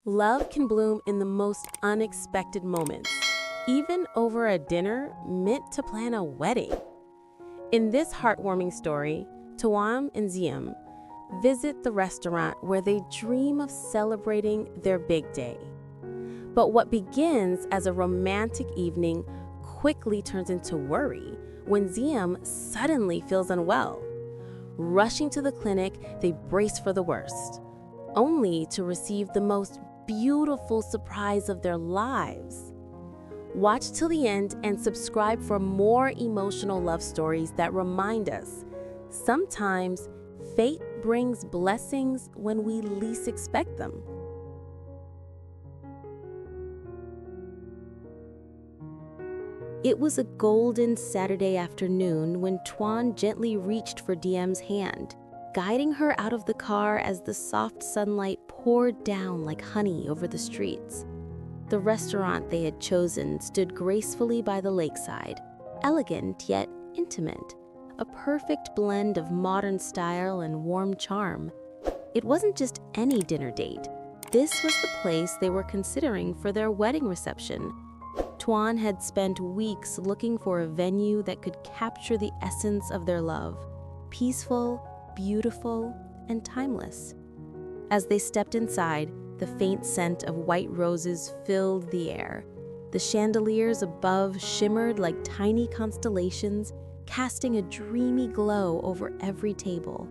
Love can bloom in the most unexpected moments, even over a dinner meant to plan a wedding. In this heartwarming story, Toan and Diem visit the restaurant where they dream of celebrating their big day. But what begins as a romantic evening quickly turns into worry when Diem suddenly feels unwell. Rushing to the clinic, they brace for the worst, only to receive the most beautiful surprise of their lives. Watch till the end and subscribe for more emotional love stories that remind us sometimes fate brings blessings when we least expect them. It was a golden Saturday afternoon when Toan gently reached for Diem's hand, guiding her out of the car as the soft sunlight poured down like honey over the streets. The restaurant they had chosen stood gracefully by the lakeside, elegant yet intimate, a perfect blend of modern style and warm charm. It wasn't just any dinner date. This was the place they were considering for their wedding reception. Toan had spent weeks looking for a venue that could capture the essence of their love, peaceful, beautiful, and timeless. As they stepped inside, the faint scent of white roses filled the air. The chandeliers above shimmered like tiny constellations, casting a dreamy glow over every table.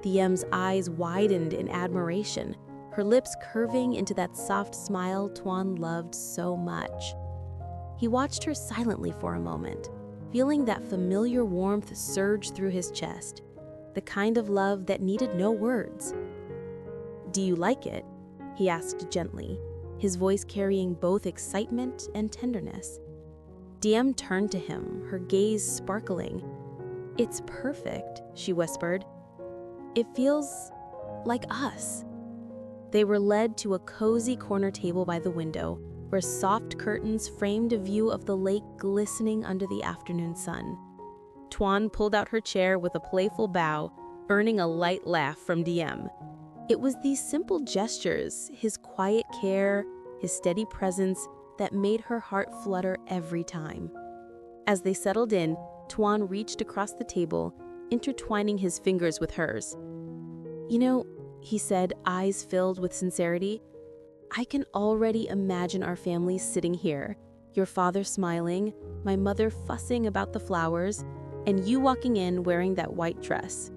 Diem's eyes widened in admiration, her lips curving into that soft smile Toan loved so much. He watched her silently for a moment, feeling that familiar warmth surge through his chest, the kind of love that needed no words. "Do you like it?" he asked gently, his voice carrying both excitement and tenderness. Diem turned to him, her gaze sparkling. "It's perfect," she whispered. "It feels like us." They were led to a cozy corner table by the window, where soft curtains framed a view of the lake glistening under the afternoon sun. Toan pulled out her chair with a playful bow, earning a light laugh from Diem. It was these simple gestures, his quiet care, his steady presence, that made her heart flutter every time. As they settled in, Toan reached across the table, intertwining his fingers with hers. "You know," he said, eyes filled with sincerity, "I can already imagine our families sitting here, your father smiling, my mother fussing about the flowers, and you walking in wearing that white dress."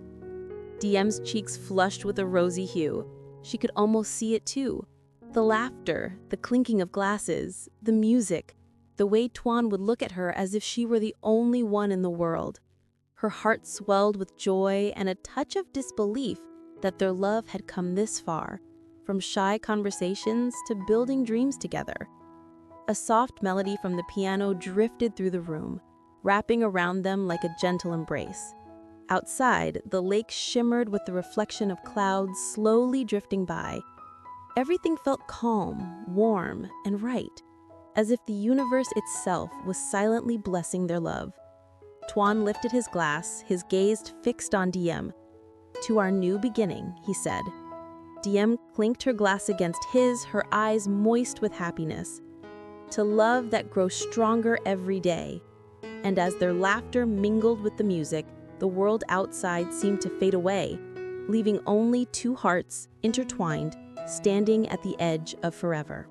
Diem's cheeks flushed with a rosy hue. She could almost see it too. The laughter, the clinking of glasses, the music, the way Toan would look at her as if she were the only one in the world. Her heart swelled with joy and a touch of disbelief that their love had come this far, from shy conversations to building dreams together. A soft melody from the piano drifted through the room, wrapping around them like a gentle embrace. Outside, the lake shimmered with the reflection of clouds slowly drifting by. Everything felt calm, warm, and right, as if the universe itself was silently blessing their love. Toan lifted his glass, his gaze fixed on Diem. "To our new beginning," he said. Diem clinked her glass against his, her eyes moist with happiness. "To love that grows stronger every day." And as their laughter mingled with the music, the world outside seemed to fade away, leaving only two hearts intertwined, standing at the edge of forever.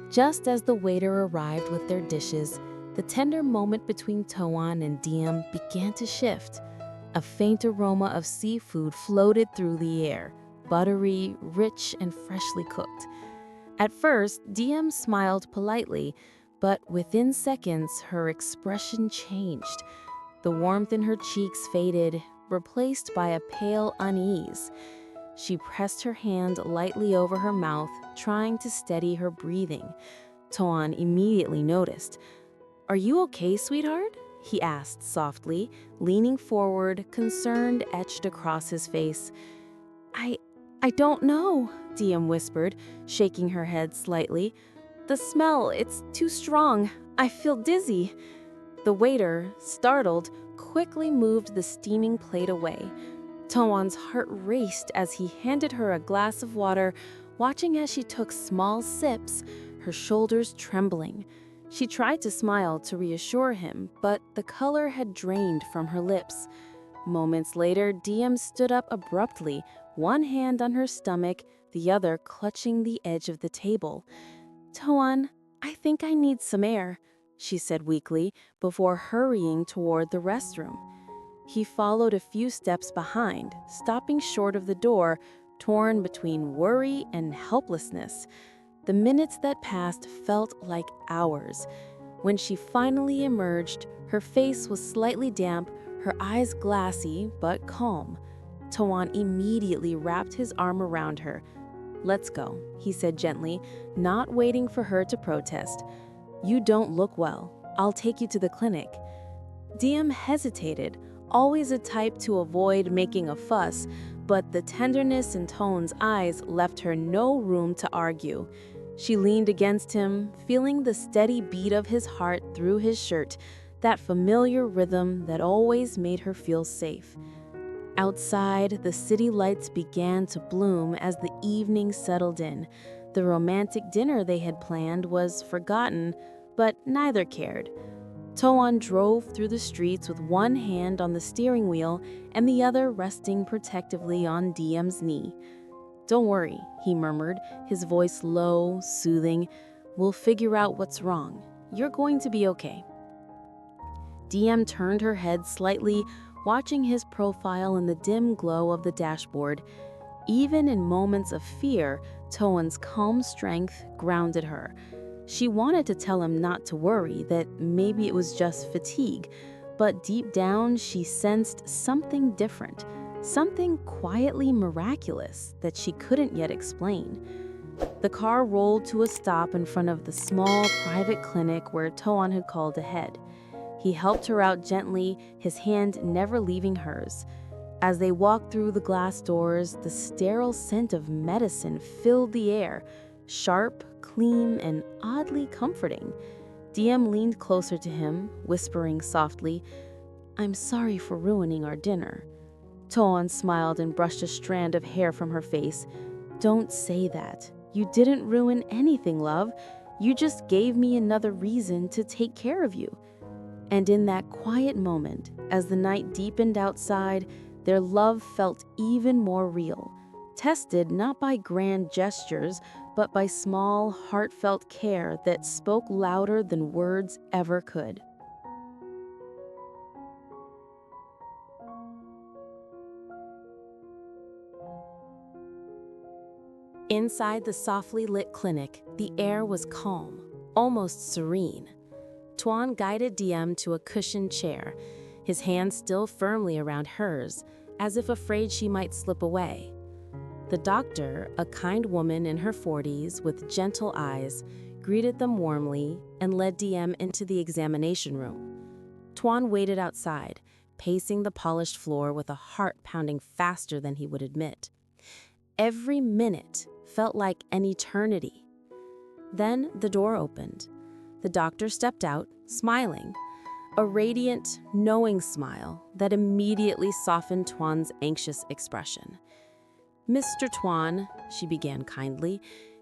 Just as the waiter arrived with their dishes, the tender moment between Toan and Diem began to shift. A faint aroma of seafood floated through the air, buttery, rich, and freshly cooked. At first, Diem smiled politely, but within seconds, her expression changed. The warmth in her cheeks faded, replaced by a pale unease. She pressed her hand lightly over her mouth, trying to steady her breathing. Toan immediately noticed. "Are you okay, sweetheart?" he asked softly, leaning forward, concern etched across his face. I don't know," Diem whispered, shaking her head slightly. "The smell, it's too strong. I feel dizzy." The The waiter, startled, quickly moved the steaming plate away. Toan's heart raced as he handed her a glass of water, watching as she took small sips, her shoulders trembling. She tried to smile to reassure him, but the color had drained from her lips. Moments later, Diem stood up abruptly, one hand on her stomach, the other clutching the edge of the table. "Toan, I think I need some air," she said weakly, before hurrying toward the restroom. He followed a few steps behind, stopping short of the door, torn between worry and helplessness. The minutes that passed felt like hours. When she finally emerged, her face was slightly damp, her eyes glassy but calm. Toan immediately wrapped his arm around her. "Let's go," he said gently, not waiting for her to protest. "You don't look well. I'll take you to the clinic." Diem hesitated, always a type to avoid making a fuss, but the tenderness in Toan's eyes left her no room to argue. She leaned against him, feeling the steady beat of his heart through his shirt, that familiar rhythm that always made her feel safe. Outside, the city lights began to bloom as the evening settled in. The romantic dinner they had planned was forgotten, but neither cared. Toan drove through the streets with one hand on the steering wheel and the other resting protectively on Diem's knee. "Don't worry," he murmured, his voice low, soothing. "We'll figure out what's wrong. You're going to be okay." Diem turned her head slightly, watching his profile in the dim glow of the dashboard. Even in moments of fear, Toan's calm strength grounded her. She wanted to tell him not to worry, that maybe it was just fatigue, but deep down she sensed something different, something quietly miraculous that she couldn't yet explain. The car rolled to a stop in front of the small private clinic where Toan had called ahead. He helped her out gently, his hand never leaving hers. As they walked through the glass doors, the sterile scent of medicine filled the air, sharp, clean, and oddly comforting. Diem leaned closer to him, whispering softly, "I'm sorry for ruining our dinner." Toan smiled and brushed a strand of hair from her face. "Don't say that. You didn't ruin anything, love. You just gave me another reason to take care of you." And in that quiet moment, as the night deepened outside, their love felt even more real, tested not by grand gestures, but by small, heartfelt care that spoke louder than words ever could. Inside the softly lit clinic, the air was calm, almost serene. Toan guided Diem to a cushioned chair, his hand still firmly around hers, as if afraid she might slip away. The doctor, a kind woman in her 40s with gentle eyes, greeted them warmly and led Diem into the examination room. Toan waited outside, pacing the polished floor with a heart pounding faster than he would admit. Every minute felt like an eternity. Then the door opened. The doctor stepped out, smiling, a radiant, knowing smile that immediately softened Toan's anxious expression. "Mr. Toan," she began kindly,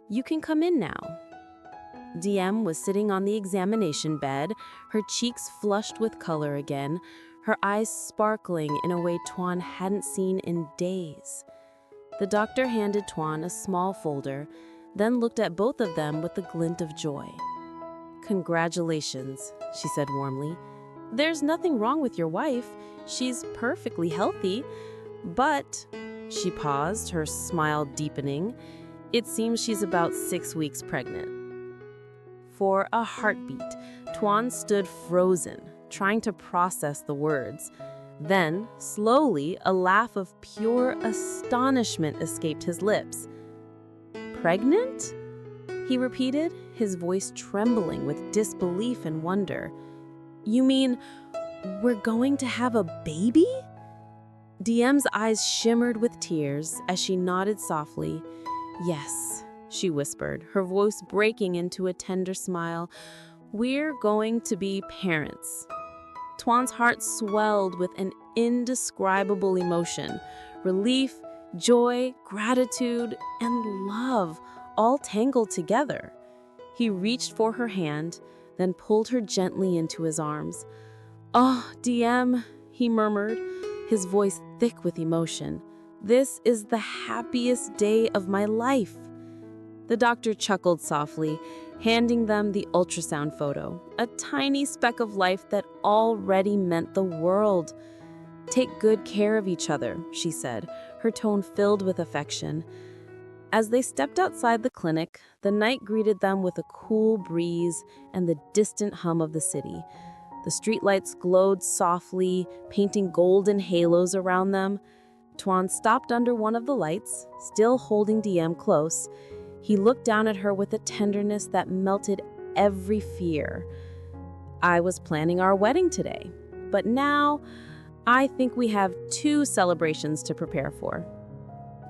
"you can come in now." Diem was sitting on the examination bed, her cheeks flushed with color again, her eyes sparkling in a way Toan hadn't seen in days. The doctor handed Toan a small folder, then looked at both of them with a glint of joy. "Congratulations," she said warmly. "There's nothing wrong with your wife. She's perfectly healthy. But," she paused, her smile deepening, "it seems she's about 6 weeks pregnant." For a heartbeat, Toan stood frozen, trying to process the words. Then, slowly, a laugh of pure astonishment escaped his lips. "Pregnant?" he repeated, his voice trembling with disbelief and wonder. "You mean we're going to have a baby?" Diem's eyes shimmered with tears as she nodded softly. "Yes," she whispered, her voice breaking into a tender smile. "We're going to be parents." Tuan's heart swelled with an indescribable emotion: relief, joy, gratitude, and love, all tangled together. He reached for her hand, then pulled her gently into his arms. "Oh, Diem," he murmured, his voice thick with emotion. "This is the happiest day of my life." The doctor chuckled softly, handing them the ultrasound photo, a tiny speck of life that already meant the world. "Take good care of each other," she said, her tone filled with affection. As they stepped outside the clinic, the night greeted them with a cool breeze and the distant hum of the city. The streetlights glowed softly, painting golden halos around them. Tuan stopped under one of the lights, still holding Diem close. He looked down at her with a tenderness that melted every fear. "I was planning our wedding today, but now I think we have two celebrations to prepare for."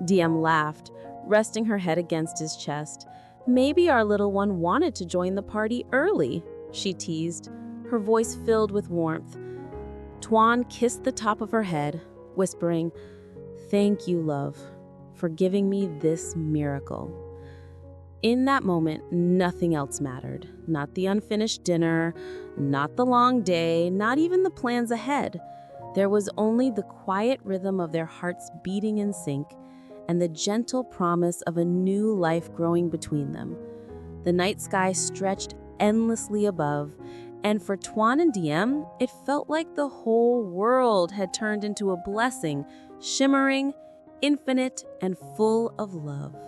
Diem laughed, resting her head against his chest. "Maybe our little one wanted to join the party early," she teased, her voice filled with warmth. Tuan kissed the top of her head, whispering, "Thank you, love, for giving me this miracle." In that moment, nothing else mattered. Not the unfinished dinner, not the long day, not even the plans ahead. There was only the quiet rhythm of their hearts beating in sync and the gentle promise of a new life growing between them. The night sky stretched endlessly above, and for Tuan and Diem, it felt like the whole world had turned into a blessing, shimmering, infinite, and full of love.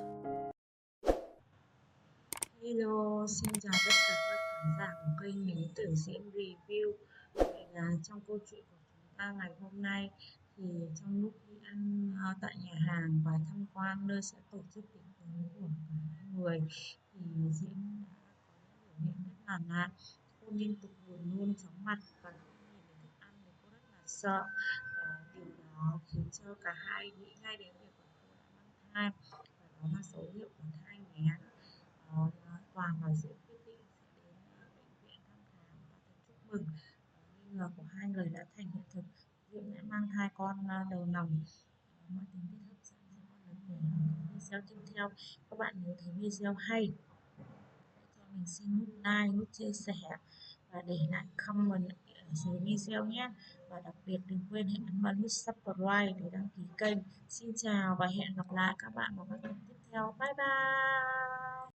Hello, xin chào tất cả các khán giả của kênh Mính Tử Diễn Review. Thì trong câu chuyện của chúng ta ngày hôm nay thì trong lúc đi ăn tại nhà hàng và tham quan nơi sẽ tổ chức tiệc cưới của cả hai người thì Diễn đã có những biểu hiện rất là lạ. Cô liên tục buồn nôn chóng mặt và khi nhìn thấy thức ăn thì cô rất là sợ. Điều đó khiến cho cả hai nghĩ ngay đến việc là cô đã mang thai và đó là dấu hiệu của thai nghén. Toàn và Diễm quyết định sẽ đến bệnh viện thăm khám và thật chúc mừng nghi ngờ của hai người đã thành hiện thực. Diễm đã mang thai con đầu lòng. Mọi tình tiết hấp dẫn sẽ còn được kể ở các video tiếp theo. Các bạn nếu thấy video hay hãy cho mình xin nút like, nút chia sẻ và để lại comment ở dưới video nhé. Và đặc biệt đừng quên hãy ấn vào nút subscribe để đăng ký kênh. Xin chào và hẹn gặp lại các bạn vào các tập tiếp theo. Bye bye.